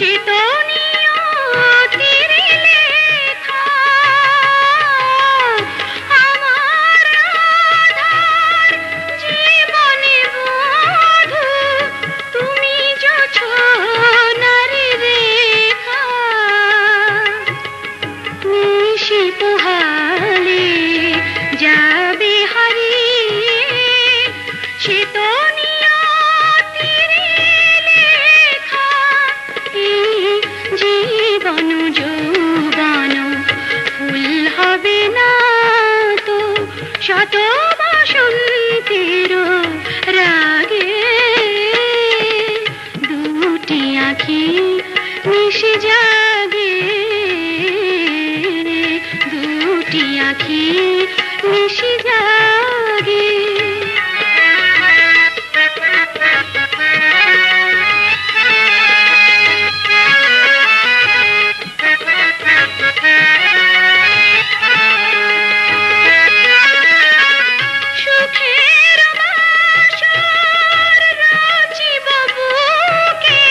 সে তো নিয়তির লেখা। আমার আধার জীবনে বধূ তুমি জোছনার রেখা। নিশি পোহালে যাবে হারিয়ে সে তো নিয়তির লেখা। এই জীবন যৌবন ফুল হবে না তো শত বসন্তের রাগে। দুটি আঁখি মিশে জাগে, দুটি আঁখি মিশে জাগে। সুখের বাসর রচিব বুকে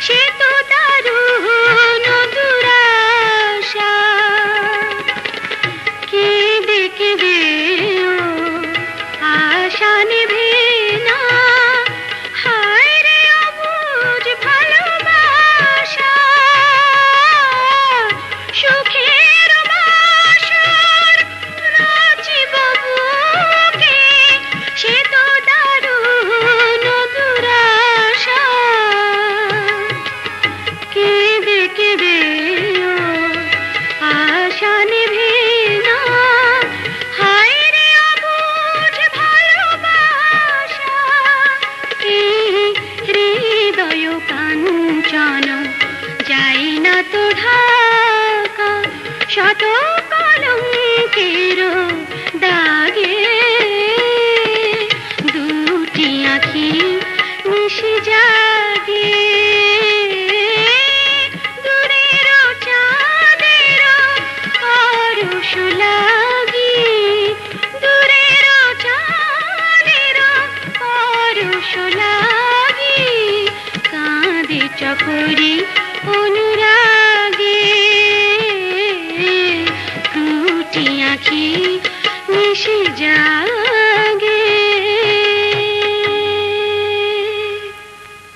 সে তো দারুণ দুরাশা। কেঁদে কেঁদে ও আশা নেভে না, হায় রে অবুঝ ভালোবাসা। সুখের বাসর রচিব বুকে সে তো দারুণ দুরাশা। কেঁদে কেঁদে ও আশা নেভে না, হায় রে অবুঝ ভালোবাসা। এই হৃদয় কাঞ্চন যাই না তো ঢাকা শত কলঙ্কের দাগে। দুটি আঁখি মিশে জাগে, দূরের চাঁদের পরশ লাগি, দূরের চাঁদের পরশ লাগি। কাঁদে চকরি